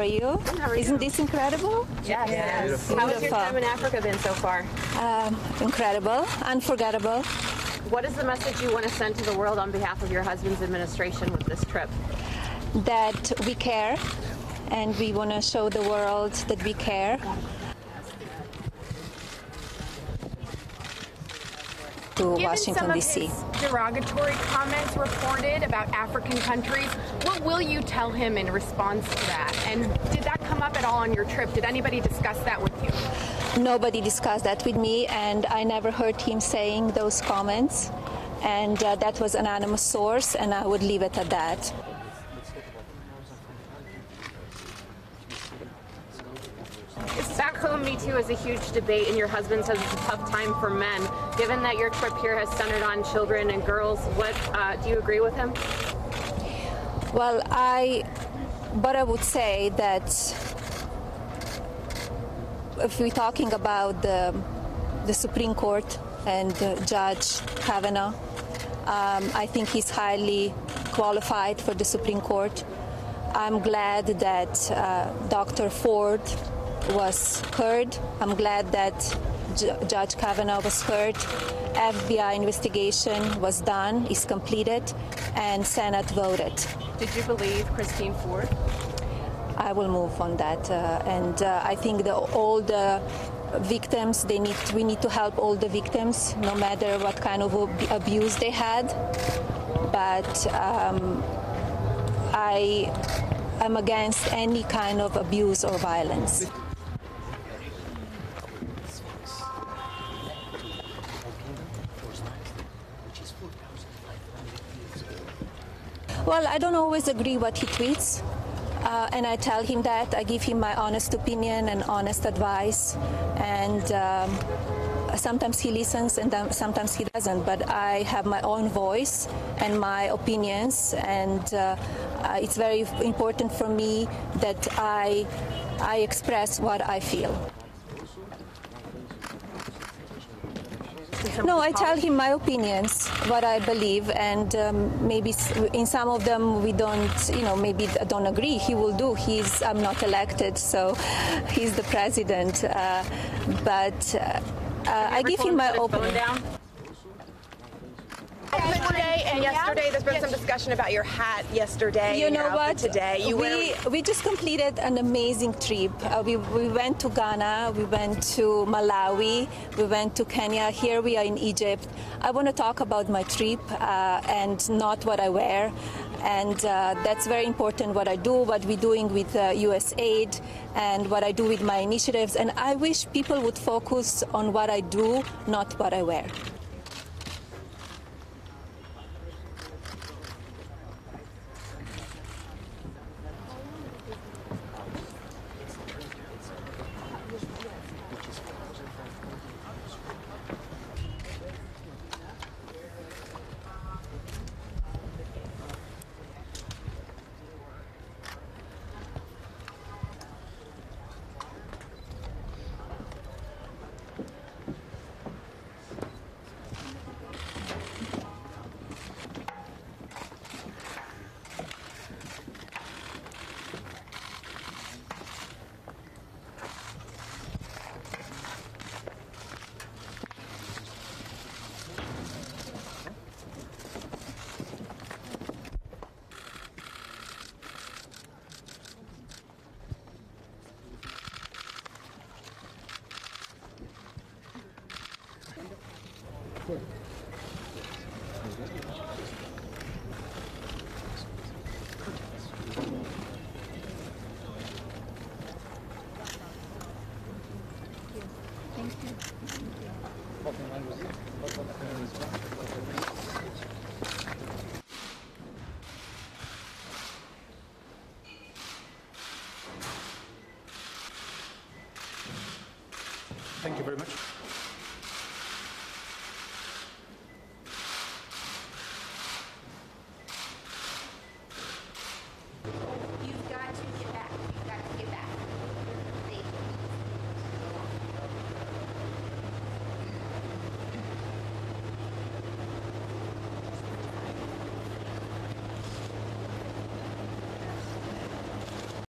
are you? Good, how are Isn't you? this incredible? Yes. How has your time in Africa been so far? Incredible, unforgettable. What is the message you want to send to the world on behalf of your husband's administration with this trip? That we care, and we want to show the world that we care. To Washington, D.C. Given some of his derogatory comments reported about African countries, what will you tell him in response to that? And did that come up at all on your trip? Did anybody discuss that with you? Nobody discussed that with me, and I never heard him saying those comments. And that was an anonymous source, and I would leave it at that. Back home, Me Too is a huge debate, and your husband says it's a tough time for men. Given that your trip here has centered on children and girls, what do you agree with him? Well, I would say that if we're talking about the Supreme Court and Judge Kavanaugh, I think he's highly qualified for the Supreme Court. I'm glad that Dr. Ford was heard. I'm glad that Judge Kavanaugh was heard. FBI investigation was done, is completed, and Senate voted. Did you believe Christine Ford? I will move on that, and I think all the victims, we need to help all the victims, no matter what kind of abuse they had. But I am against any kind of abuse or violence. Well, I don't always agree what he tweets, and I tell him that. I give him my honest opinion and honest advice, and sometimes he listens and sometimes he doesn't, but I have my own voice and my opinions, and it's very important for me that I express what I feel. No, I tell him my opinions, what I believe, and maybe in some of them we don't, maybe I don't agree. He will do. I'm not elected, so he's the president. But I give him my opinion. Today and yesterday, there's been some discussion about your hat yesterday. You know what? Today, we just completed an amazing trip. We went to Ghana, we went to Malawi, we went to Kenya. Here we are in Egypt. I want to talk about my trip and not what I wear. And that's very important, what I do, what we're doing with USAID, and what I do with my initiatives. And I wish people would focus on what I do, not what I wear. Thank you very much.